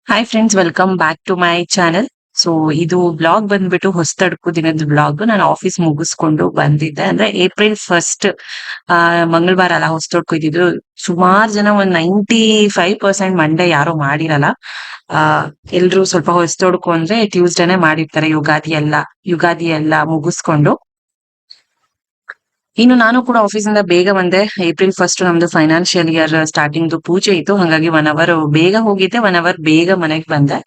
Hi friends, welcome back to my channel. So ಇದು blog ಬಂದ್ಬಿಟ್ಟು ಹೊಸತಡ್ಕು ದಿನದ ಬ್ಲಾಗ್. ನಾನು ಆಫೀಸ್ ಮುಗಿಸ್ಕೊಂಡು ಬಂದಿದ್ದೆ. ಅಂದ್ರೆ ಏಪ್ರಿಲ್ 1 ಮಂಗಳವಾರ ಅಲ್ಲ ಹೊಸತಡ್ಕು ಇದ್ದಿದ್ದು. ಸುಮಾರು ಜನ ಒಂದ್ 95% ಮಂಡೇ ಯಾರು ಮಾಡಿರಲ್ಲ. ಆ ಎಲ್ರು ಸ್ವಲ್ಪ ಹೊಸತಡ್ಕು ಅಂದ್ರೆ ಟ್ಯೂಸ್ಡೇನೆ ಮಾಡಿರ್ತಾರೆ, ಯುಗಾದಿ ಎಲ್ಲ ಮುಗಿಸ್ಕೊಂಡು. ಇನ್ನು ನಾನು ಕೂಡ ಆಫೀಸಿಂದ ಬೇಗ ಬಂದೆ. ಏಪ್ರಿಲ್ 1 ನಮ್ದು ಫೈನಾನ್ಷಿಯಲ್ ಇಯರ್ ಸ್ಟಾರ್ಟಿಂಗ್ ಪೂಜೆ ಇತ್ತು, ಹಾಗಾಗಿ 1 ಅವರ್ ಬೇಗ ಹೋಗಿದ್ದೆ, 1 ಅವರ್ ಬೇಗ ಮನೆಗೆ ಬಂದೆ.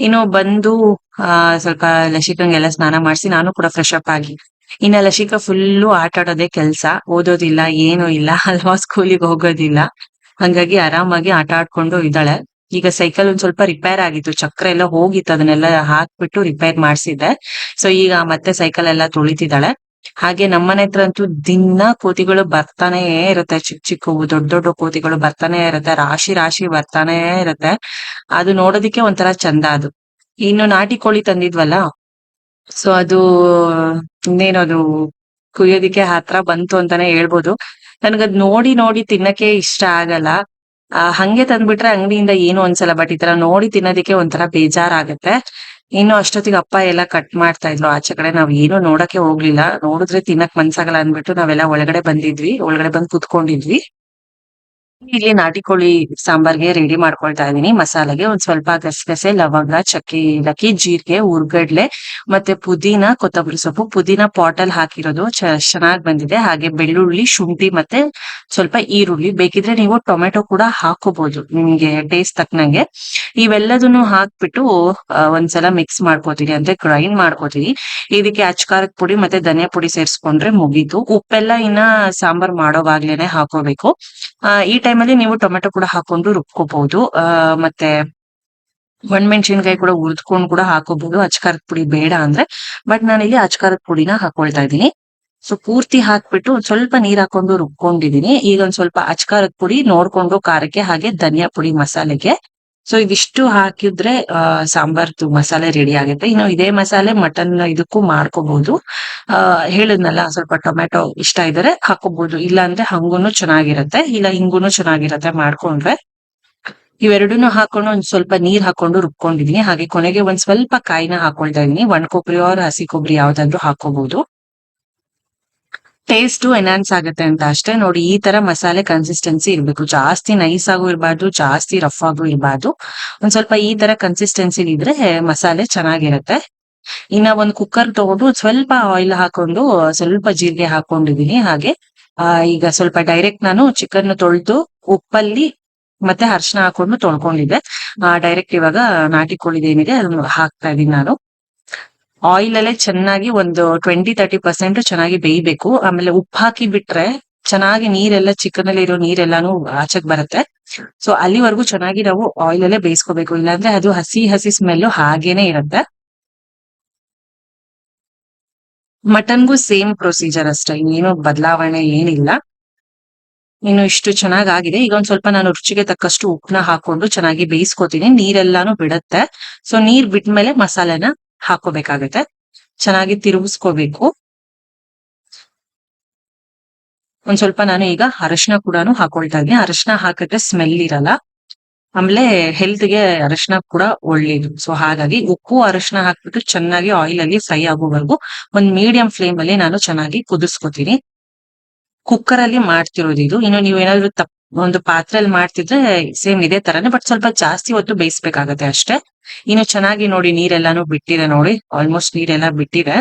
ಇನ್ನು ಬಂದು ಸ್ವಲ್ಪ ಲಸಿಕಂಗೆಲ್ಲ ಸ್ನಾನ ಮಾಡಿಸಿ ನಾನು ಕೂಡ ಫ್ರೆಶ್ ಅಪ್ ಆಗಿ, ಇನ್ನ ಲಸಿಕ ಫುಲ್ಲು ಆಟ ಆಡೋದೇ ಕೆಲ್ಸ. ಓದೋದಿಲ್ಲ, ಏನೂ ಇಲ್ಲ ಅಲ್ವಾ, ಸ್ಕೂಲಿಗೆ ಹೋಗೋದಿಲ್ಲ. ಹಂಗಾಗಿ ಆರಾಮಾಗಿ ಆಟ ಆಡ್ಕೊಂಡು ಇದ್ದಾಳೆ. ಈಗ ಸೈಕಲ್ ಒಂದ್ ಸ್ವಲ್ಪ ರಿಪೇರ್ ಆಗಿತ್ತು, ಚಕ್ರ ಎಲ್ಲ ಹೋಗಿತ್ತು, ಅದನ್ನೆಲ್ಲ ಹಾಕ್ಬಿಟ್ಟು ರಿಪೇರ್ ಮಾಡ್ಸಿದ್ದೆ. ಸೊ ಈಗ ಮತ್ತೆ ಸೈಕಲ್ ಎಲ್ಲ ತೊಳಿತಿದ್ದಾಳೆ. ಹಾಗೆ ನಮ್ಮನೆ ಹತ್ರ ಅಂತೂ ದಿನ ಕೋತಿಗಳು ಬರ್ತಾನೆ ಇರುತ್ತೆ. ಚಿಕ್ಕ ಚಿಕ್ಕವು, ದೊಡ್ಡ ದೊಡ್ಡ ಕೋತಿಗಳು ಬರ್ತಾನೆ ಇರುತ್ತೆ, ರಾಶಿ ರಾಶಿ ಬರ್ತಾನೆ ಇರುತ್ತೆ. ಅದು ನೋಡೋದಿಕ್ಕೆ ಒಂಥರ ಚಂದ ಅದು. ಇನ್ನು ನಾಟಿ ಕೋಳಿ ತಂದಿದ್ವಲ್ಲ, ಸೊ ಅದು ಇನ್ನೇನು ಅದು ಕುಯ್ಯೋದಿಕ್ಕೆ ಹತ್ರ ಬಂತು ಅಂತಾನೆ ಹೇಳ್ಬೋದು. ನನ್ಗದ್ ನೋಡಿ ನೋಡಿ ತಿನ್ನಕ್ಕೆ ಇಷ್ಟ ಆಗಲ್ಲ. ಹಂಗೆ ತಂದ್ಬಿಟ್ರೆ ಅಂಗಡಿಯಿಂದ ಏನು ಅನ್ಸಲ್ಲ, ಬಟ್ ಈ ತರ ನೋಡಿ ತಿನ್ನೋದಿಕ್ಕೆ ಒಂಥರ ಬೇಜಾರಾಗತ್ತೆ. ಇನ್ನು ಅಷ್ಟೊತ್ತಿಗೆ ಅಪ್ಪ ಎಲ್ಲ ಕಟ್ ಮಾಡ್ತಾ ಇದ್ರು ಆಚೆ ಕಡೆ. ನಾವ್ ಏನು ನೋಡಕ್ಕೆ ಹೋಗ್ಲಿಲ್ಲ, ನೋಡಿದ್ರೆ ತಿನ್ನಕ್ ಮನ್ಸಾಗಲ್ಲ ಅಂದ್ಬಿಟ್ಟು ನಾವೆಲ್ಲ ಒಳಗಡೆ ಬಂದಿದ್ವಿ, ಒಳಗಡೆ ಬಂದ್ ಕುತ್ಕೊಂಡಿದ್ವಿ. ಇಲ್ಲಿ ನಾಟಿ ಕೋಳಿ ಸಾಂಬಾರ್ಗೆ ರೆಡಿ ಮಾಡ್ಕೊಳ್ತಾ ಇದೀನಿ. ಮಸಾಲೆಗೆ ಒಂದ್ ಸ್ವಲ್ಪ ಗಸಗಸೆ, ಲವಂಗ, ಚಕ್ಕೆ, ಏಲಕ್ಕಿ, ಜೀರಿಗೆ, ಉರ್ಗಡ್ಲೆ, ಮತ್ತೆ ಪುದೀನ, ಕೊತ್ತಂಬರಿ ಸೊಪ್ಪು. ಪುದೀನ ಪಾಟ್ ಅಲ್ಲಿ ಹಾಕಿರೋದು ಚೆನ್ನಾಗ್ ಬಂದಿದೆ. ಹಾಗೆ ಬೆಳ್ಳುಳ್ಳಿ, ಶುಂಠಿ, ಮತ್ತೆ ಸ್ವಲ್ಪ ಈರುಳ್ಳಿ. ಬೇಕಿದ್ರೆ ನೀವು ಟೊಮೆಟೊ ಕೂಡ ಹಾಕೋಬಹುದು, ನಿಮ್ಗೆ ಟೇಸ್ಟ್ ತಕ್ಕನಂಗೆ. ಇವೆಲ್ಲದನ್ನು ಹಾಕ್ಬಿಟ್ಟು ಒಂದ್ಸಲ ಮಿಕ್ಸ್ ಮಾಡ್ಕೋತೀವಿ, ಅಂದ್ರೆ ಗ್ರೈಂಡ್ ಮಾಡ್ಕೋತೀವಿ. ಇದಕ್ಕೆ ಅಚ್ಕಾರದ ಪುಡಿ ಮತ್ತೆ ಧನಿಯಾ ಪುಡಿ ಸೇರಿಸ್ಕೊಂಡ್ರೆ ಮುಗೀತು. ಉಪ್ಪೆಲ್ಲ ಇನ್ನ ಸಾಂಬಾರ್ ಮಾಡೋವಾಗ್ಲೇನೆ ಹಾಕೋಬೇಕು. ಈ ಟೈಮಲ್ಲಿ ನೀವು ಟೊಮೆಟೊ ಕೂಡ ಹಾಕೊಂಡು ರುಬ್ಕೋಬಹುದು. ಮತ್ತೆ ಒಣಮೆಣಸಿನಕಾಯಿ ಕೂಡ ಹುರಿದ್ಕೊಂಡು ಕೂಡ ಹಾಕೋಬಹುದು, ಅಚ್ಕಾರದ ಪುಡಿ ಬೇಡ ಅಂದ್ರೆ. ಬಟ್ ನಾನಿಲ್ಲಿ ಅಚ್ಕಾರದ ಪುಡಿನ ಹಾಕೊಳ್ತಾ ಇದ್ದೀನಿ. ಸೊ ಪೂರ್ತಿ ಹಾಕ್ಬಿಟ್ಟು ಒಂದ್ ಸ್ವಲ್ಪ ನೀರ್ ಹಾಕೊಂಡು ರುಬ್ಕೊಂಡಿದೀನಿ. ಈಗ ಒಂದ್ ಸ್ವಲ್ಪ ಅಚ್ಕಾರದ ಪುಡಿ ನೋಡ್ಕೊಂಡು ಖಾರಕ್ಕೆ, ಹಾಗೆ ಧನಿಯಾ ಪುಡಿ ಮಸಾಲೆಗೆ. ಸೊ ಇದಿಷ್ಟು ಹಾಕಿದ್ರೆ ಸಾಂಬಾರ್ದು ಮಸಾಲೆ ರೆಡಿ ಆಗುತ್ತೆ. ಇನ್ನು ಇದೇ ಮಸಾಲೆ ಮಟನ್ ಇದಕ್ಕೂ ಮಾಡ್ಕೋಬಹುದು. ಹೇಳಿದ್ನಲ್ಲ, ಸ್ವಲ್ಪ ಟೊಮೆಟೊ ಇಷ್ಟ ಇದ್ರೆ ಹಾಕೋಬಹುದು, ಇಲ್ಲ ಅಂದ್ರೆ ಹಂಗುನು ಚೆನ್ನಾಗಿರತ್ತೆ, ಇಲ್ಲ ಹಿಂಗುನು ಚೆನ್ನಾಗಿರತ್ತೆ ಮಾಡ್ಕೊಂಡ್ರೆ. ಇವೆರಡನ್ನು ಹಾಕೊಂಡು ಒಂದ್ ಸ್ವಲ್ಪ ನೀರ್ ಹಾಕೊಂಡು ರುಬ್ಕೊಂಡಿದೀನಿ. ಹಾಗೆ ಕೊನೆಗೆ ಒಂದ್ ಸ್ವಲ್ಪ ಕಾಯಿನ ಹಾಕೊಳ್ತಾ ಇದೀನಿ. ಒಣ ಕೊಬ್ಬರಿ ಆರ್ ಹಸಿ ಕೊಬ್ಬರಿ ಯಾವ್ದಾದ್ರು ಹಾಕೋಬಹುದು. ಟೇಸ್ಟ್ ಎನ್ಹಾನ್ಸ್ ಆಗುತ್ತೆ ಅಂತ ಅಷ್ಟೇ. ನೋಡಿ, ಈ ತರ ಮಸಾಲೆ ಕನ್ಸಿಸ್ಟೆನ್ಸಿ ಇರ್ಬೇಕು. ಜಾಸ್ತಿ ನೈಸ್ ಆಗು ಇರಬಾರ್ದು, ಜಾಸ್ತಿ ರಫ್ ಆಗು ಇರಬಾರ್ದು. ಒಂದ್ ಸ್ವಲ್ಪ ಈ ತರ ಕನ್ಸಿಸ್ಟೆನ್ಸಿ ಇದ್ರೆ ಮಸಾಲೆ ಚೆನ್ನಾಗಿರತ್ತೆ. ಇನ್ನ ಒಂದ್ ಕುಕ್ಕರ್ ತಗೊಂಡು ಸ್ವಲ್ಪ ಆಯಿಲ್ ಹಾಕೊಂಡು ಸ್ವಲ್ಪ ಜೀರಿಗೆ ಹಾಕೊಂಡಿದೀನಿ. ಹಾಗೆ ಈಗ ಸ್ವಲ್ಪ ಡೈರೆಕ್ಟ್ ನಾನು ಚಿಕನ್ ತೊಳೆದು ಉಪ್ಪಲ್ಲಿ ಮತ್ತೆ ಅರ್ಶನ ಹಾಕೊಂಡು ತೊಳ್ಕೊಂಡಿದ್ದೆ. ಡೈರೆಕ್ಟ್ ಇವಾಗ ನಾಟಿ ಕೋಳಿದ್ ಏನಿದೆ ಅದನ್ನ ಹಾಕ್ತಾ ಇದೀನಿ ನಾನು. ಆಯಿಲ್ ಅಲ್ಲೇ ಚೆನ್ನಾಗಿ ಒಂದು 20-30% ಚೆನ್ನಾಗಿ ಬೇಯ್ಬೇಕು. ಆಮೇಲೆ ಉಪ್ಪು ಹಾಕಿ ಬಿಟ್ರೆ ಚೆನ್ನಾಗಿ ನೀರೆಲ್ಲ, ಚಿಕನ್ ಅಲ್ಲಿ ಇರೋ ನೀರೆಲ್ಲಾನು ಆಚೆಗ್ ಬರುತ್ತೆ. ಸೊ ಅಲ್ಲಿವರೆಗೂ ಚೆನ್ನಾಗಿ ನಾವು ಆಯಿಲ್ ಅಲ್ಲೇ ಬೇಯಿಸ್ಕೋಬೇಕು, ಇಲ್ಲಾಂದ್ರೆ ಅದು ಹಸಿ ಹಸಿ ಸ್ಮೆಲ್ ಹಾಗೇನೆ ಇರುತ್ತೆ. ಮಟನ್ಗೂ ಸೇಮ್ ಪ್ರೊಸೀಜರ್ ಅಷ್ಟೇ, ಇನ್ನೇನು ಬದಲಾವಣೆ ಏನಿಲ್ಲ. ಇನ್ನು ಇಷ್ಟು ಚೆನ್ನಾಗ್ ಆಗಿದೆ. ಈಗ ಒಂದ್ ಸ್ವಲ್ಪ ನಾನು ರುಚಿಗೆ ತಕ್ಕಷ್ಟು ಉಪ್ಪನ್ನ ಹಾಕೊಂಡು ಚೆನ್ನಾಗಿ ಬೇಯಿಸ್ಕೊತೀನಿ. ನೀರೆಲ್ಲಾನು ಬಿಡತ್ತೆ. ಸೊ ನೀರ್ ಬಿಟ್ಮೇಲೆ ಮಸಾಲೆನ ಹಾಕೋಬೇಕಾಗತ್ತೆ. ಚೆನ್ನಾಗಿ ತಿರುಗಿಸ್ಕೋಬೇಕು. ಒಂದ್ ಸ್ವಲ್ಪ ನಾನು ಈಗ ಅರಶಿನ ಕೂಡ ಹಾಕೊಳ್ತಾ ಇದ್ದೀನಿ. ಅರಶಿನ ಹಾಕಿದ್ರೆ ಸ್ಮೆಲ್ ಇರಲ್ಲ, ಆಮೇಲೆ ಹೆಲ್ತ್ ಗೆ ಅರಶಿನ ಕೂಡ ಒಳ್ಳೇದು. ಸೊ ಹಾಗಾಗಿ ಉಪ್ಪು ಅರಶಿನ ಹಾಕ್ಬಿಟ್ಟು ಚೆನ್ನಾಗಿ ಆಯಿಲ್ ಅಲ್ಲಿ ಫ್ರೈ ಆಗೋವರೆಗೂ ಒಂದ್ ಮೀಡಿಯಂ ಫ್ಲೇಮ್ ಅಲ್ಲಿ ನಾನು ಚೆನ್ನಾಗಿ ಕುದಿಸ್ಕೊತೀನಿ. ಕುಕ್ಕರ್ ಅಲ್ಲಿ ಮಾಡ್ತಿರೋದು ಇದು. ಇನ್ನು ನೀವ್ ಏನಾದ್ರು ಒಂದು ಪಾತ್ರೆಯಲ್ಲಿ ಮಾಡ್ತಿದ್ರೆ ಸೇಮ್ ಇದೇ ತರಾನೇ, ಬಟ್ ಸ್ವಲ್ಪ ಜಾಸ್ತಿ ಹೊತ್ತು ಬೇಯಿಸ್ಬೇಕಾಗತ್ತೆ ಅಷ್ಟೇ. ಇನ್ನು ಚೆನ್ನಾಗಿ ನೋಡಿ ನೀರೆಲ್ಲಾನು ಬಿಟ್ಟಿದೆ, ನೋಡಿ ಆಲ್ಮೋಸ್ಟ್ ನೀರೆಲ್ಲ ಬಿಟ್ಟಿದೆ.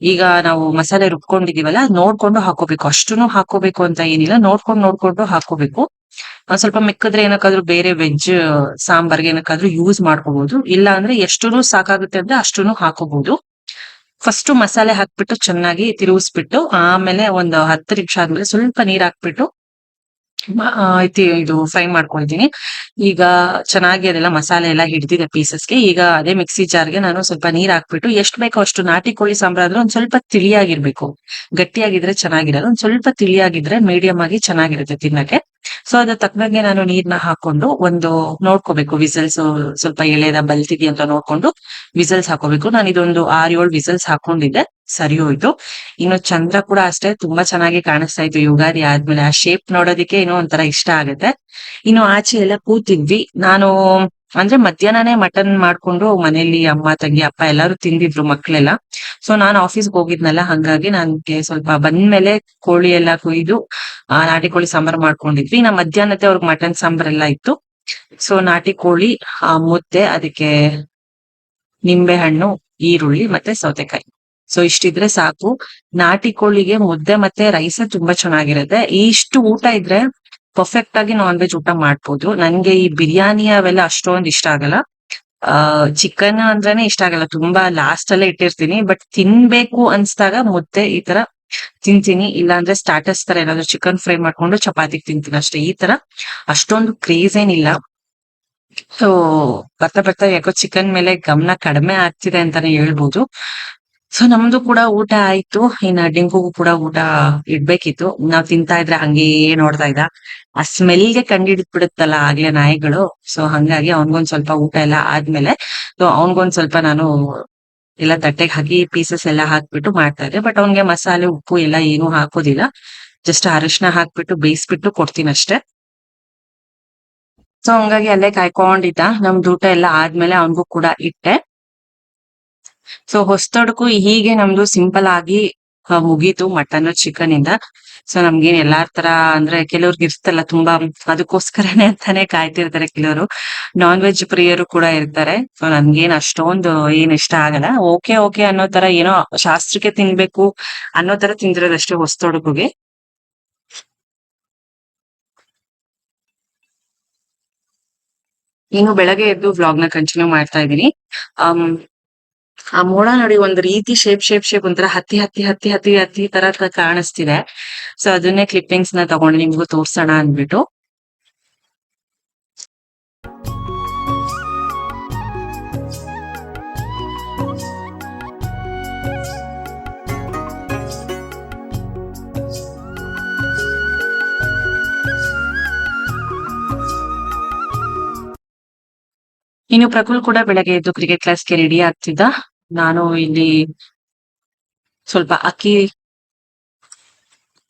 ಈಗ ನಾವು ಮಸಾಲೆ ರುಬ್ಕೊಂಡಿದೀವಲ್ಲ, ನೋಡ್ಕೊಂಡು ಹಾಕೋಬೇಕು. ಅಷ್ಟುನು ಹಾಕೋಬೇಕು ಅಂತ ಏನಿಲ್ಲ, ನೋಡ್ಕೊಂಡು ಹಾಕೋಬೇಕು. ಒಂದ್ ಸ್ವಲ್ಪ ಮಿಕ್ಕಿದ್ರೆ ಏನಕ್ಕಾದ್ರೂ ಬೇರೆ ವೆಜ್ ಸಾಂಬಾರ್ಗೆ ಏನಕ್ಕಾದ್ರೂ ಯೂಸ್ ಮಾಡ್ಕೋಬಹುದು. ಇಲ್ಲ ಅಂದ್ರೆ ಎಷ್ಟುನು ಸಾಕಾಗುತ್ತೆ ಅಂದ್ರೆ ಅಷ್ಟುನು ಹಾಕೋಬಹುದು. ಫಸ್ಟ್ ಮಸಾಲೆ ಹಾಕ್ಬಿಟ್ಟು ಚೆನ್ನಾಗಿ ತಿರುಗಿಸ್ಬಿಟ್ಟು, ಆಮೇಲೆ ಒಂದು 10 ನಿಮಿಷ ಆದ್ಮೇಲೆ ಸ್ವಲ್ಪ ನೀರ್ ಹಾಕ್ಬಿಟ್ಟು ಇದು ಫ್ರೈ ಮಾಡ್ಕೊಳ್ತೀನಿ. ಈಗ ಚೆನ್ನಾಗಿ ಅದೆಲ್ಲ ಮಸಾಲೆ ಎಲ್ಲ ಹಿಡ್ದಿದೆ ಪೀಸಸ್ಗೆ. ಈಗ ಅದೇ ಮಿಕ್ಸಿ ಜಾರ್ಗೆ ನಾನು ಸ್ವಲ್ಪ ನೀರ್ ಹಾಕ್ಬಿಟ್ಟು, ಎಷ್ಟು ಬೇಕೋ ಅಷ್ಟು, ನಾಟಿ ಕೋಳಿ ಸಾಂಬಾರ್ ಆದ್ರೆ ಒಂದ್ ಸ್ವಲ್ಪ ತಿಳಿಯಾಗಿರ್ಬೇಕು, ಗಟ್ಟಿಯಾಗಿದ್ರೆ ಚೆನ್ನಾಗಿರಲ್ಲ. ಒಂದ್ ಸ್ವಲ್ಪ ತಿಳಿಯಾಗಿದ್ರೆ ಮೀಡಿಯಂ ಆಗಿ ಚೆನ್ನಾಗಿರುತ್ತೆ ತಿನ್ನಕ್ಕೆ. ಸೊ ಅದ್ರ ತಕ್ಕನಾಗೆ ನಾನು ನೀರ್ನ ಹಾಕೊಂಡು ಒಂದು ನೋಡ್ಕೋಬೇಕು, ವಿಸಲ್ಸ್ ಸ್ವಲ್ಪ ಎಳೆದ ಬಲ್ತಿದಿ ಅಂತ ನೋಡ್ಕೊಂಡು ವಿಸಲ್ಸ್ ಹಾಕೋಬೇಕು. ನಾನು ಇದೊಂದು 6-7 ವಿಸಲ್ಸ್ ಹಾಕೊಂಡಿದ್ದೆ, ಸರಿ ಹೋಯ್ತು. ಇನ್ನು ಚಂದ್ರ ಕೂಡ ಅಷ್ಟೇ ತುಂಬಾ ಚೆನ್ನಾಗಿ ಕಾಣಿಸ್ತಾ ಇತ್ತು ಯುಗಾದಿ ಆದ್ಮೇಲೆ. ಆ ಶೇಪ್ ನೋಡೋದಿಕ್ಕೆ ಏನೋ ಒಂಥರ ಇಷ್ಟ ಆಗುತ್ತೆ. ಇನ್ನು ಆಚೆ ಎಲ್ಲ ಕೂತಿದ್ವಿ. ನಾನು ಅಂದ್ರೆ ಮಧ್ಯಾಹ್ನನೇ ಮಟನ್ ಮಾಡ್ಕೊಂಡು ಮನೇಲಿ ಅಮ್ಮ ತಂಗಿ ಅಪ್ಪ ಎಲ್ಲಾರು ತಿಂದಿದ್ರು ಮಕ್ಳೆಲ್ಲ. ಸೊ ನಾನ್ ಆಫೀಸ್ಗೆ ಹೋಗಿದ್ನಲ್ಲ, ಹಂಗಾಗಿ ನನ್ಗೆ ಸ್ವಲ್ಪ ಬಂದ್ಮೇಲೆ ಕೋಳಿ ಎಲ್ಲಾ ಕೊಯ್ದು ನಾಟಿ ಕೋಳಿ ಸಾಂಬಾರ್ ಮಾಡ್ಕೊಂಡಿದ್ವಿ. ನಾ ಮಧ್ಯಾಹ್ನത്തെ ಅವ್ರಿಗೆ ಮಟನ್ ಸಾಂಬಾರ್ ಎಲ್ಲ ಇತ್ತು. ಸೊ ನಾಟಿ ಕೋಳಿ, ಮುದ್ದೆ, ಅದಕ್ಕೆ ನಿಂಬೆ ಹಣ್ಣು, ಈರುಳ್ಳಿ ಮತ್ತೆ ಸೌತೆಕಾಯಿ. ಸೊ ಇಷ್ಟಿದ್ರೆ ಸಾಕು. ನಾಟಿ ಕೋಳಿಗೆ ಮುದ್ದೆ ಮತ್ತೆ ರೈಸ್ ತುಂಬಾ ಚೆನ್ನಾಗಿರುತ್ತೆ. ಇಷ್ಟು ಊಟ ಇದ್ರೆ ಪರ್ಫೆಕ್ಟ್ ಆಗಿ ನಾನ್ ವೆಜ್ ಊಟ ಮಾಡ್ಬೋದು. ನನ್ಗೆ ಈ ಬಿರಿಯಾನಿ ಅವೆಲ್ಲ ಅಷ್ಟೊಂದ್ ಇಷ್ಟ ಆಗಲ್ಲ. ಚಿಕನ್ ಅಂದ್ರೇನೆ ಇಷ್ಟ ಆಗಲ್ಲ, ತುಂಬಾ ಲಾಸ್ಟ್ ಅಲ್ಲೇ ಇಟ್ಟಿರ್ತೀನಿ. ಬಟ್ ತಿನ್ಬೇಕು ಅನ್ಸ್ದಾಗ ಮುದ್ದೆ ಈ ತರ ತಿಂತೀನಿ. ಇಲ್ಲಾಂದ್ರೆ ಸ್ಟಾರ್ಟರ್ಸ್ ತರ ಏನಾದ್ರು ಚಿಕನ್ ಫ್ರೈ ಮಾಡ್ಕೊಂಡು ಚಪಾತಿಗೆ ತಿಂತೀನಿ ಅಷ್ಟೇ. ಈ ತರ ಅಷ್ಟೊಂದು ಕ್ರೇಜ್ ಏನಿಲ್ಲ. ಸೊ ಬರ್ತಾ ಬರ್ತಾ ಯಾಕೋ ಚಿಕನ್ ಮೇಲೆ ಗಮನ ಕಡಿಮೆ ಆಗ್ತಿದೆ ಅಂತಾನೆ ಹೇಳ್ಬೋದು. ಸೊ ನಮ್ದು ಕೂಡ ಊಟ ಆಯ್ತು. ಇನ್ನ ಡಿಂಗುಗೂ ಕೂಡ ಊಟ ಇಡ್ಬೇಕಿತ್ತು. ನಾವ್ ತಿಂತಾ ಇದ್ರೆ ಹಂಗೇ ನೋಡ್ತಾ ಇದ್ದ. ಆ ಸ್ಮೆಲ್ಗೆ ಕಂಡಿಡಿದ್ ಬಿಡುತ್ತಲ್ಲ ಆಗ್ಲೇ ನಾಯಿಗಳು. ಸೊ ಹಂಗಾಗಿ ಅವನ್ಗೊಂದ್ ಸ್ವಲ್ಪ ಊಟ ಎಲ್ಲ ಆದ್ಮೇಲೆ, ಸೊ ಅವನ್ಗೊಂದ್ ಸ್ವಲ್ಪ ನಾನು ಎಲ್ಲ ತಟ್ಟೆಗೆ ಹಾಕಿ ಪೀಸಸ್ ಎಲ್ಲ ಹಾಕ್ಬಿಟ್ಟು ಮಾಡ್ತಾ ಇದ್ದೆ. ಬಟ್ ಅವ್ನ್ಗೆ ಮಸಾಲೆ ಉಪ್ಪು ಎಲ್ಲ ಏನು ಹಾಕೋದಿಲ್ಲ. ಜಸ್ಟ್ ಅರಿಶಿನ ಹಾಕ್ಬಿಟ್ಟು ಬೇಯಿಸ್ಬಿಟ್ಟು ಕೊಡ್ತೀನಿ ಅಷ್ಟೇ. ಸೊ ಹಂಗಾಗಿ ಅಲ್ಲೇ ಕಾಯ್ಕೊಂಡಿದ್ದ. ನಮ್ದು ಊಟ ಎಲ್ಲ ಆದ್ಮೇಲೆ ಅವನ್ಗೂ ಕೂಡ ಇಟ್ಟೆ. ಸೊ ಹೊಸ್ತಡಕ್ಕೂ ಹೀಗೆ ನಮ್ದು ಸಿಂಪಲ್ ಆಗಿ ಮುಗೀತು ಮಟನ್ ಚಿಕನ್ ಇಂದ. ಸೊ ನಮ್ಗೇನ್ ಎಲ್ಲಾರ್ ತರ ಅಂದ್ರೆ ಕೆಲವ್ರಿಗೆ ಇರ್ತಲ್ಲ ತುಂಬಾ, ಅದಕ್ಕೋಸ್ಕರನೇ ಅಂತಾನೆ ಕಾಯ್ತಿರ್ತಾರೆ ಕೆಲವರು. ನಾನ್ ವೆಜ್ ಪ್ರಿಯರು ಕೂಡ ಇರ್ತಾರೆ. ಸೊ ನನ್ಗೇನ್ ಅಷ್ಟೊಂದು ಏನ್ ಇಷ್ಟ ಆಗಲ್ಲ. ಓಕೆ ಓಕೆ ಅನ್ನೋ ತರ, ಏನೋ ಶಾಸ್ತ್ರಕ್ಕೆ ತಿನ್ಬೇಕು ಅನ್ನೋ ತರ ತಿಂದಿರೋದಷ್ಟೇ ಹೊಸ್ತೊಡಕುಗೆ. ಇನ್ನು ಬೆಳಗ್ಗೆ ಎದ್ದು ವ್ಲಾಗ್ ನ ಕಂಟಿನ್ಯೂ ಮಾಡ್ತಾ ಇದೀನಿ. ಅಮ್ ಆ ಮೋಡ ನೋಡಿ, ಒಂದ್ ರೀತಿ ಶೇಪ್ ಒಂಥರ ಹತ್ತಿ ತರ ಕಾಣಿಸ್ತಿದೆ. ಸೊ ಅದನ್ನೇ ಕ್ಲಿಪ್ಪಿಂಗ್ಸ್ ನ ತಗೊಂಡು ನಿಮ್ಗೂ ತೋರ್ಸೋಣ ಅಂದ್ಬಿಟ್ಟು. ಇನ್ನು ಪ್ರಕುಲ್ ಕೂಡ ಬೆಳಗ್ಗೆ ಎದ್ದು ಕ್ರಿಕೆಟ್ ಕ್ಲಾಸ್ಗೆ ರೆಡಿ ಆಗ್ತಿದ್ದ. ನಾನು ಇಲ್ಲಿ ಸ್ವಲ್ಪ ಅಕ್ಕಿ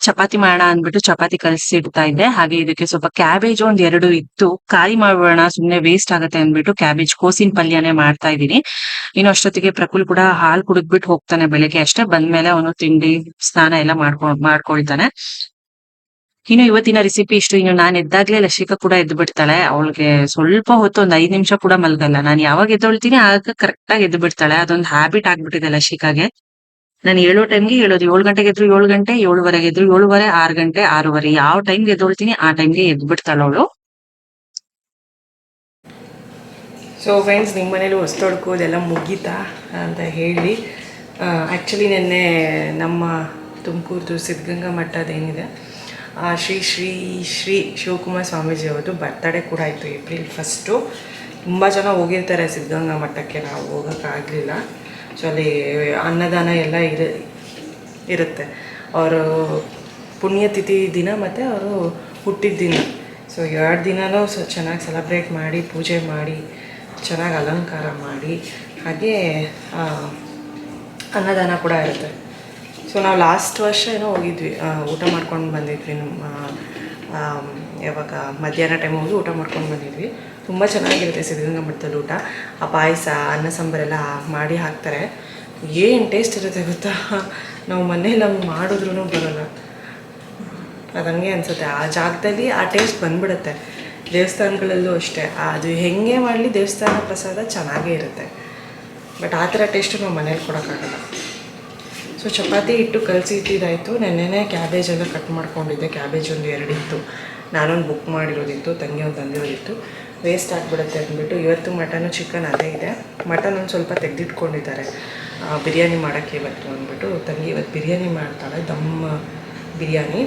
ಚಪಾತಿ ಮಾಡೋಣ ಅಂದ್ಬಿಟ್ಟು ಚಪಾತಿ ಕಲಸಿಡ್ತಾ ಇದ್ದೆ. ಹಾಗೆ ಇದಕ್ಕೆ ಸ್ವಲ್ಪ ಕ್ಯಾಬೇಜ್ ಒಂದ್ 2 ಇತ್ತು, ಕಾಯಿ ಮಾಡೋಣ ಸುಮ್ನೆ ವೇಸ್ಟ್ ಆಗತ್ತೆ ಅಂದ್ಬಿಟ್ಟು ಕ್ಯಾಬೇಜ್ ಕೋಸಿನ ಪಲ್ಯನೇ ಮಾಡ್ತಾ ಇದ್ದೀನಿ. ಇನ್ನು ಅಷ್ಟೊತ್ತಿಗೆ ಪ್ರಕುಲ್ ಕೂಡ ಹಾಲ್ ಕುಡಿದ್ಬಿಟ್ಟು ಹೋಗ್ತಾನೆ ಬೆಳಗ್ಗೆ ಅಷ್ಟೇ. ಬಂದ್ಮೇಲೆ ಅವನು ತಿಂಡಿ ಸ್ನಾನ ಎಲ್ಲ ಮಾಡ್ಕೊಳ್ತಾನೆ. ಇನ್ನು ಇವತ್ತಿನ ರೆಸಿಪಿ ಇಷ್ಟು. ಇನ್ನು ನಾನ್ ಎದ್ದಾಗ್ಲೇ ಲಸಿಕಾ ಕೂಡ ಎದ್ದು ಬಿಡ್ತಾಳೆ. ಅವಳಿಗೆ ಸ್ವಲ್ಪ ಹೊತ್ತು ಒಂದ್ 5 ನಿಮಿಷ ಕೂಡ ಮಲ್ಗಲ್ಲ. ನಾನ್ ಯಾವಾಗ ಎದ್ದೊಳ್ತೀನಿ ಆಗ ಕರೆಕ್ಟ್ ಆಗಿ ಎದ್ದು ಬಿಡ್ತಾಳೆ. ಅದೊಂದು ಹ್ಯಾಬಿಟ್ ಆಗ್ಬಿಟ್ಟಿದೆ ಲಸಿಕಾಗೆ. ನಾನು ಹೇಳೋ ಟೈಮ್ಗೆ ಹೇಳೋದು. 7 ಗಂಟೆಗೆ ಎದ್ರು 7 ಗಂಟೆ, 7:15 ಎದ್ರು 7:30, 6 ಗಂಟೆ 6:30, ಯಾವ ಟೈಮ್ಗೆ ಎದ್ದೊಳ್ತೀನಿ ಆ ಟೈಮ್ಗೆ ಎದ್ದು ಬಿಡ್ತಾಳ ಅವಳು. ಸೊ ಫ್ರೆಂಡ್ಸ್, ನಿಮ್ಮ ಮನೇಲಿ ಹೊಸ್ತೊಡ್ಕು ಅದೆಲ್ಲ ಮುಗೀತಾ ಅಂತ ಹೇಳಿ. ಆ್ಯಕ್ಚುಲಿ ನಿನ್ನೆ ನಮ್ಮ ತುಮಕೂರ್ದು ಸಿದ್ಧಗಂಗಾ ಮಠದೇನಿದೆ, ಶ್ರೀ ಶ್ರೀ ಶ್ರೀ ಶಿವಕುಮಾರ ಸ್ವಾಮೀಜಿ ಅವ್ರದ್ದು ಬರ್ತಡೇ ಕೂಡ ಆಯಿತು ಏಪ್ರಿಲ್ 1. ತುಂಬ ಜನ ಹೋಗಿರ್ತಾರೆ ಸಿದ್ಧಗಂಗಾ ಮಠಕ್ಕೆ, ನಾವು ಹೋಗೋಕ್ಕಾಗಲಿಲ್ಲ. ಸೊ ಅಲ್ಲಿ ಅನ್ನದಾನ ಎಲ್ಲ ಇರುತ್ತೆ. ಅವರು ಪುಣ್ಯತಿಥಿ ದಿನ ಮತ್ತು ಅವರು ಹುಟ್ಟಿದ ದಿನ. ಸೊ 2 ದಿನವೂ ಚೆನ್ನಾಗಿ ಸೆಲೆಬ್ರೇಟ್ ಮಾಡಿ, ಪೂಜೆ ಮಾಡಿ, ಚೆನ್ನಾಗಿ ಅಲಂಕಾರ ಮಾಡಿ, ಹಾಗೆ ಅನ್ನದಾನ ಕೂಡ ಇರುತ್ತೆ. ಸೊ ನಾವು ಲಾಸ್ಟ್ ವರ್ಷ ಏನೋ ಹೋಗಿದ್ವಿ, ಊಟ ಮಾಡ್ಕೊಂಡು ಬಂದಿದ್ವಿ. ನಮ್ಮ ಯಾವಾಗ ಮಧ್ಯಾಹ್ನ ಟೈಮ್ ಹೋಗಿ ಊಟ ಮಾಡ್ಕೊಂಡು ಬಂದಿದ್ವಿ. ತುಂಬ ಚೆನ್ನಾಗಿರುತ್ತೆ ಸಿದ್ಧಗಂಗಾ ಮಠದಲ್ಲಿ ಊಟ. ಆ ಪಾಯಸ, ಅನ್ನ ಸಾಂಬಾರೆಲ್ಲ ಮಾಡಿ ಹಾಕ್ತಾರೆ. ಏನು ಟೇಸ್ಟ್ ಇರುತ್ತೆ ಗೊತ್ತಾ, ನಾವು ಮನೇಲಿ ನಮ್ಗೆ ಮಾಡಿದ್ರೂ ಬರೋಲ್ಲ. ಅದು ಹಂಗೆ ಅನಿಸುತ್ತೆ. ಆ ಜಾಗದಲ್ಲಿ ಆ ಟೇಸ್ಟ್ ಬಂದ್ಬಿಡುತ್ತೆ. ದೇವಸ್ಥಾನಗಳಲ್ಲೂ ಅಷ್ಟೇ, ಅದು ಹೆಂಗೆ ಮಾಡಲಿ ದೇವಸ್ಥಾನ ಪ್ರಸಾದ ಚೆನ್ನಾಗೇ ಇರುತ್ತೆ. ಬಟ್ ಆ ಥರ ಟೇಸ್ಟು ನಾವು ಮನೇಲಿ ಕೊಡೋಕ್ಕಾಗಲ್ಲ. ಸೊ ಚಪಾತಿ ಹಿಟ್ಟು ಕಲಸಿ ಇಟ್ಟಿದ್ದಾಯಿತು. ನೆನ್ನೆನೇ ಕ್ಯಾಬೇಜ್ ಎಲ್ಲ ಕಟ್ ಮಾಡ್ಕೊಂಡಿದ್ದೆ. ಕ್ಯಾಬೇಜ್ ಒಂದು 2 ಇತ್ತು, ನಾನೊಂದು ಬುಕ್ ಮಾಡಿರೋದಿತ್ತು, ತಂಗಿ ಒಂದು ತಂದಿರೋದಿತ್ತು. ವೇಸ್ಟ್ ಆಗಿಬಿಡುತ್ತೆ ಅಂದ್ಬಿಟ್ಟು ಇವತ್ತು ಮಟನು ಚಿಕನ್ ಅದೇ ಇದೆ. ಮಟನ್ ಒಂದು ಸ್ವಲ್ಪ ತೆಗೆದಿಟ್ಕೊಂಡಿದ್ದಾರೆ ಬಿರಿಯಾನಿ ಮಾಡೋಕ್ಕೆ ಇವತ್ತು ಅಂದ್ಬಿಟ್ಟು. ತಂಗಿ ಇವತ್ತು ಬಿರಿಯಾನಿ ಮಾಡ್ತಾಳೆ, ದಮ್ ಬಿರಿಯಾನಿ.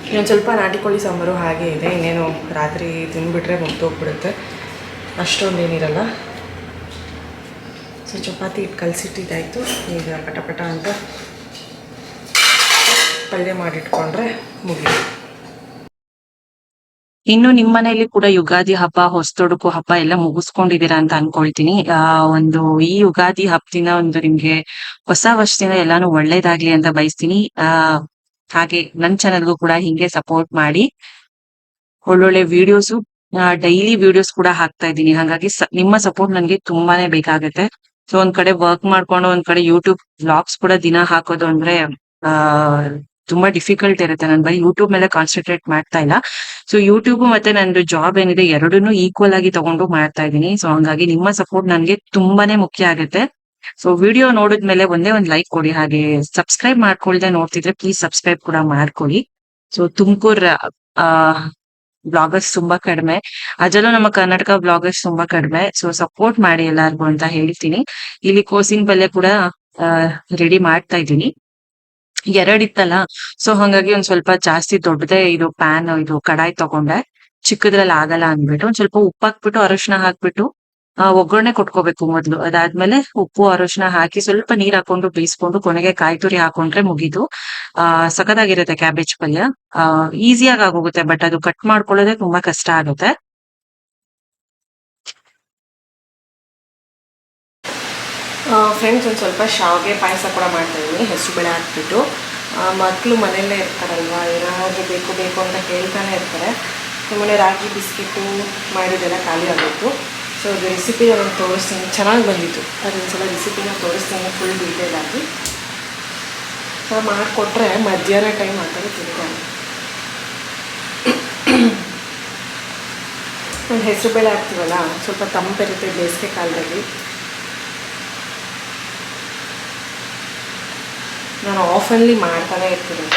ಇನ್ನೊಂದು ಸ್ವಲ್ಪ ನಾಟಿ ಕೋಳಿ ಸಾಂಬಾರು ಹಾಗೆ ಇದೆ. ಇನ್ನೇನು ರಾತ್ರಿ ತಿಂದುಬಿಟ್ರೆ ಮುಗ್ದೋಗ್ಬಿಡುತ್ತೆ, ಅಷ್ಟೊಂದೇನಿರಲ್ಲ. ಸೊ ಚಪಾತಿ ಹಿಟ್ಟು ಕಲಸಿಟ್ಟಿದ್ದಾಯಿತು. ಈಗ ಪಟ ಅಂತ ಪಲ್ಯ ಮಾಡಿಟ್ಕೊಂಡ್ರೆ ಮುಗಿದು. ಇನ್ನು ನಿಮ್ಮ ಮನೆಯಲ್ಲಿ ಕೂಡ ಯುಗಾದಿ ಹಬ್ಬ, ಹೊಸತೊಡಕು ಹಬ್ಬ ಎಲ್ಲ ಮುಗಿಸ್ಕೊಂಡಿದ್ದೀರಾ ಅಂತ ಅನ್ಕೊಳ್ತೀನಿ. ಒಂದು ಈ ಯುಗಾದಿ ಹಬ್ಬದಿಂದ ಒಂದು ನಿಮ್ಗೆ ಹೊಸ ವರ್ಷದಿಂದ ಎಲ್ಲಾನು ಒಳ್ಳೇದಾಗ್ಲಿ ಅಂತ ಬಯಸ್ತೀನಿ. ಹಾಗೆ ನನ್ ಚಾನಲ್ಗೂ ಕೂಡ ಹಿಂಗೆ ಸಪೋರ್ಟ್ ಮಾಡಿ. ಒಳ್ಳೊಳ್ಳೆ ವಿಡಿಯೋಸು ಡೈಲಿ ವಿಡಿಯೋಸ್ ಕೂಡ ಹಾಕ್ತಾ ಇದ್ದೀನಿ. ಹಾಗಾಗಿ ನಿಮ್ಮ ಸಪೋರ್ಟ್ ನನ್ಗೆ ತುಂಬಾನೇ ಬೇಕಾಗುತ್ತೆ. ಸೊ ಒಂದ್ ಕಡೆ ವರ್ಕ್ ಮಾಡ್ಕೊಂಡು ಒಂದ್ ಕಡೆ ಯೂಟ್ಯೂಬ್ ವ್ಲಾಗ್ಸ್ ಕೂಡ ದಿನ ಹಾಕೋದು ಅಂದ್ರೆ ಆ ತುಂಬಾ ಡಿಫಿಕಲ್ಟ್ ಇರುತ್ತೆ. ನಾನು ಬರೀ ಯೂಟ್ಯೂಬ್ ಮೇಲೆ ಕಾನ್ಸಂಟ್ರೇಟ್ ಮಾಡ್ತಾ ಇಲ್ಲ. ಸೊ ಯೂಟ್ಯೂಬ್ ಮತ್ತೆ ನಂದು ಜಾಬ್ ಏನಿದೆ ಎರಡನ್ನೂ ಈಕ್ವಲ್ ಆಗಿ ತಗೊಂಡು ಮಾಡ್ತಾ ಇದ್ದೀನಿ. ಸೊ ಹಂಗಾಗಿ ನಿಮ್ಮ ಸಪೋರ್ಟ್ ನನ್ಗೆ ತುಂಬಾನೇ ಮುಖ್ಯ ಆಗುತ್ತೆ. ಸೊ ವಿಡಿಯೋ ನೋಡಿದ್ಮೇಲೆ ಒಂದೇ ಒಂದ್ ಲೈಕ್ ಕೊಡಿ. ಹಾಗೆ ಸಬ್ಸ್ಕ್ರೈಬ್ ಮಾಡ್ಕೊಳ್ದೆ ನೋಡ್ತಿದ್ರೆ ಪ್ಲೀಸ್ ಸಬ್ಸ್ಕ್ರೈಬ್ ಕೂಡ ಮಾಡ್ಕೊಳ್ಳಿ. ಸೊ ತುಮಕೂರ್ ಆ ಬ್ಲಾಗರ್ಸ್ ತುಂಬಾ ಕಡಿಮೆ, ಅದರಲ್ಲೂ ನಮ್ಮ ಕರ್ನಾಟಕ ಬ್ಲಾಗರ್ಸ್ ತುಂಬಾ ಕಡಿಮೆ. ಸೊ ಸಪೋರ್ಟ್ ಮಾಡಿ ಎಲ್ಲಾರ್ಗು ಅಂತ ಹೇಳ್ತೀನಿ. ಇಲ್ಲಿ ಕೋಸಿನ ಪಲ್ಯ ಕೂಡ ರೆಡಿ ಮಾಡ್ತಾ ಇದ್ದೀನಿ. ಎರಡಿತ್ತಲ್ಲ, ಸೊ ಹಂಗಾಗಿ ಒಂದ್ ಸ್ವಲ್ಪ ಜಾಸ್ತಿ ದೊಡ್ಡದೇ ಇದು ಪ್ಯಾನ್ ಇದು ಕಡಾಯಿ ತಗೊಂಡೆ. ಚಿಕ್ಕದ್ರಲ್ಲಿ ಆಗಲ್ಲ ಅಂದ್ಬಿಟ್ಟು ಒಂದ್ ಸ್ವಲ್ಪ ಉಪ್ಪು ಹಾಕ್ಬಿಟ್ಟು ಅರಶಿನ ಹಾಕ್ಬಿಟ್ಟು ಒಗ್ಗರಣೆ ಕೊಟ್ಕೋಬೇಕು ಮೊದ್ಲು. ಅದಾದ್ಮೇಲೆ ಉಪ್ಪು ಅರಶಿನ ಹಾಕಿ ಸ್ವಲ್ಪ ನೀರ್ ಹಾಕೊಂಡು ಬೇಯಿಸ್ಕೊಂಡು ಕೊನೆಗೆ ಕಾಯಿ ತುರಿ ಹಾಕೊಂಡ್ರೆ ಮುಗೀತು. ಸಖತ್ತಾಗಿರುತ್ತೆ ಕ್ಯಾಬೇಜ್ ಪಲ್ಯ. ಈಸಿಯಾಗಿ ಆಗೋಗುತ್ತೆ, ಬಟ್ ಅದು ಕಟ್ ಮಾಡ್ಕೊಳ್ಳೋದೇ ತುಂಬಾ ಕಷ್ಟ ಆಗುತ್ತೆ. ಫ್ರೆಂಡ್ಸ್, ಒಂದು ಸ್ವಲ್ಪ ಶಾವಿಗೆ ಪಾಯಸ ಕೂಡ ಮಾಡ್ತಾಯಿದ್ದೀನಿ, ಹೆಸರುಬೇಳೆ ಹಾಕ್ಬಿಟ್ಟು. ಮಕ್ಕಳು ಮನೆಯಲ್ಲೇ ಇರ್ತಾರಲ್ವ, ಏನಾದರೂ ಬೇಕು ಬೇಕು ಅಂತ ಕೇಳ್ತಾನೆ ಇರ್ತಾರೆ. ಸುಮ್ಮನೆ ರಾಗಿ ಬಿಸ್ಕೆಟು ಮಾಡಿದ್ದೆಲ್ಲ ಖಾಲಿ ಆಗೋಯ್ತು. ಸೊ ಅದು ರೆಸಿಪಿ ನಾನು ತೋರಿಸ್ತೀನಿ, ಚೆನ್ನಾಗಿ ಬಂದಿತ್ತು. ಅದೊಂದು ಸಲ ರೆಸಿಪಿನ ತೋರಿಸ್ತೀನಿ ಫುಲ್ ಡೀಟೇಲ್ ಆಗಿ. ಸೊ ಮಾಡಿಕೊಟ್ರೆ ಮಧ್ಯಾಹ್ನ ಟೈಮ್ ಆ ಥರ ತಿಂತಾರೆ. ಒಂದು ಹೆಸರುಬೇಳೆ ಹಾಕ್ತೀವಲ್ಲ, ಸ್ವಲ್ಪ ತಂಪಿರುತ್ತೆ ಬೇಸಿಗೆ ಕಾಲದಲ್ಲಿ. ನಾನು ಆಫಲ್ಲಿ ಮಾಡ್ತಾನೆ ಇರ್ತೀನಿ.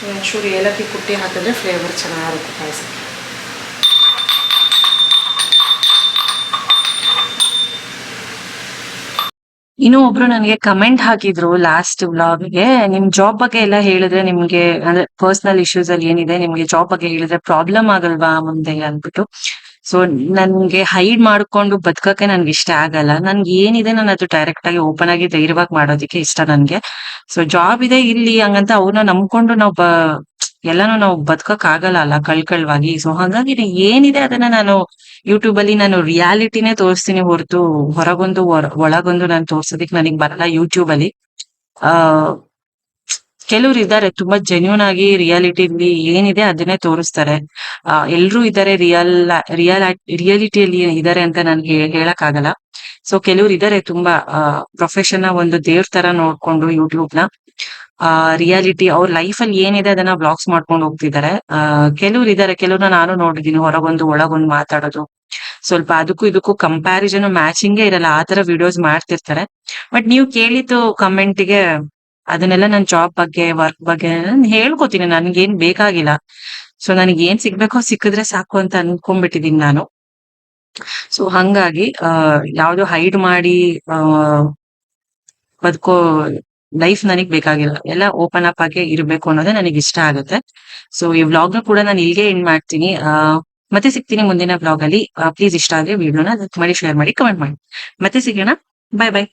ಒಂಚೂರು ಏಲಕ್ಕಿ ಕುಟ್ಟಿ ಹಾಕಿದ್ರೆ ಫ್ಲೇವರ್ ಚೆನ್ನಾಗಿರುತ್ತೆ ಪಾಯಸಕ್ಕೆ. ಇನ್ನು ಒಬ್ರು ನನಗೆ ಕಮೆಂಟ್ ಹಾಕಿದ್ರು ಲಾಸ್ಟ್ ವ್ಲಾಗ್ಗೆ, ನಿಮ್ ಜಾಬ್ ಬಗ್ಗೆ ಎಲ್ಲ ಹೇಳಿದ್ರೆ ನಿಮ್ಗೆ ಅಂದ್ರೆ ಪರ್ಸನಲ್ ಇಶ್ಯೂಸ್ ಅಲ್ಲಿ ಏನಿದೆ ನಿಮ್ಗೆ ಜಾಬ್ ಬಗ್ಗೆ ಹೇಳಿದ್ರೆ ಪ್ರಾಬ್ಲಮ್ ಆಗಲ್ವಾ ಮುಂದೆ ಅಂದ್ಬಿಟ್ಟು. ಸೊ ನನ್ಗೆ ಹೈಡ್ ಮಾಡ್ಕೊಂಡು ಬದುಕಕ್ಕೆ ನನ್ಗೆ ಇಷ್ಟ ಆಗಲ್ಲ. ನನ್ಗೆ ಏನಿದೆ ನಾನು ಅದು ಡೈರೆಕ್ಟ್ ಆಗಿ ಓಪನ್ ಆಗಿ ಧೈರ್ಯವಾಗಿ ಮಾಡೋದಕ್ಕೆ ಇಷ್ಟ ನನ್ಗೆ. ಸೊ ಜಾಬ್ ಇದೆ ಇಲ್ಲಿ ಹಂಗಂತ ಅವ್ರನ್ನ ನಂಬ್ಕೊಂಡು ಎಲ್ಲಾನು ನಾವು ಬದುಕಕ್ ಆಗಲ್ಲ ಅಲ್ಲ ಕಳ್ಕಳ್ವಾಗಿ. ಸೊ ಹಾಗಾಗಿ ಏನಿದೆ ಅದನ್ನ ನಾನು ಯೂಟ್ಯೂಬ್ ಅಲ್ಲಿ ನಾನು ರಿಯಾಲಿಟಿನೇ ತೋರಿಸ್ತೀನಿ ಹೊರತು ಹೊರಗೊಂದು ಒಳಗೊಂದು ನಾನು ತೋರ್ಸೋದಿಕ್ ನನಗ್ ಬರಲ್ಲ ಯೂಟ್ಯೂಬ್ ಅಲ್ಲಿ. ಆ ಕೆಲವ್ರು ಇದ್ದಾರೆ ತುಂಬಾ ಜೆನ್ಯೂನ್ ಆಗಿ ರಿಯಾಲಿಟಿಲಿ ಏನಿದೆ ಅದನ್ನೇ ತೋರಿಸ್ತಾರೆ. ಎಲ್ರೂ ಇದ್ದಾರೆ ರಿಯಾಲಿಟಿಯಲ್ಲಿ ಇದ್ದಾರೆ ಅಂತ ನನ್ಗೆ ಹೇಳಕ್ ಆಗಲ್ಲ. ಸೊ ಕೆಲವ್ರು ಇದ್ದಾರೆ ತುಂಬಾ ಪ್ರೊಫೆಷನ್ ಒಂದು ದೇವ್ರ ತರ ನೋಡ್ಕೊಂಡು ಯೂಟ್ಯೂಬ್ ನ ರಿಯಾಲಿಟಿ ಅವ್ರ ಲೈಫ್ ಅಲ್ಲಿ ಏನಿದೆ ಅದನ್ನ ಬ್ಲಾಗ್ಸ್ ಮಾಡ್ಕೊಂಡು ಹೋಗ್ತಿದ್ದಾರೆ. ಕೆಲವ್ರು ಇದ್ದಾರೆ, ಕೆಲವ್ರನ್ನ ನಾನು ನೋಡಿದೀನಿ ಹೊರಗೊಂದು ಒಳಗೊಂದು ಮಾತಾಡೋದು. ಸ್ವಲ್ಪ ಅದಕ್ಕೂ ಇದಕ್ಕೂ ಕಂಪ್ಯಾರಿಸನ್ ಮ್ಯಾಚಿಂಗೇ ಇರಲ್ಲ, ಆ ತರ ವಿಡಿಯೋಸ್ ಮಾಡ್ತಿರ್ತಾರೆ. ಬಟ್ ನೀವು ಕೇಳಿದ್ದು ಕಮೆಂಟ್ಗೆ ಅದನ್ನೆಲ್ಲ ನನ್ ಜಾಬ್ ಬಗ್ಗೆ ವರ್ಕ್ ಬಗ್ಗೆ ನಾನು ಹೇಳ್ಕೊತೀನಿ, ನನ್ಗೇನ್ ಬೇಕಾಗಿಲ್ಲ. ಸೊ ನನಗೆ ಏನ್ ಸಿಗ್ಬೇಕೋ ಸಿಕ್ಕಿದ್ರೆ ಸಾಕು ಅಂತ ಅನ್ಕೊಂಡ್ಬಿಟ್ಟಿದೀನಿ ನಾನು. ಸೊ ಹಂಗಾಗಿ ಯಾವ್ದು ಹೈಡ್ ಮಾಡಿ ಬದುಕೋ ಲೈಫ್ ನನಗ್ ಬೇಕಾಗಿಲ್ಲ. ಎಲ್ಲ ಓಪನ್ ಅಪ್ ಆಗಿ ಇರ್ಬೇಕು ಅನ್ನೋದೇ ನನಗೆ ಇಷ್ಟ ಆಗುತ್ತೆ. ಸೊ ಈ ವ್ಲಾಗ್ ನ ಕೂಡ ನಾನು ಇಲ್ಲಿಗೆ ಎಂಡ್ ಮಾಡ್ತೀನಿ. ಮತ್ತೆ ಸಿಗ್ತೀನಿ ಮುಂದಿನ ವ್ಲಾಗ್ ಅಲ್ಲಿ. ಪ್ಲೀಸ್ ಇಷ್ಟ ಆದ್ರೆ ವಿಡಿಯೋನ ಲೈಕ್ ಮಾಡಿ, ಶೇರ್ ಮಾಡಿ, ಕಮೆಂಟ್ ಮಾಡಿ. ಮತ್ತೆ ಸಿಗೋಣ. ಬಾಯ್ ಬಾಯ್.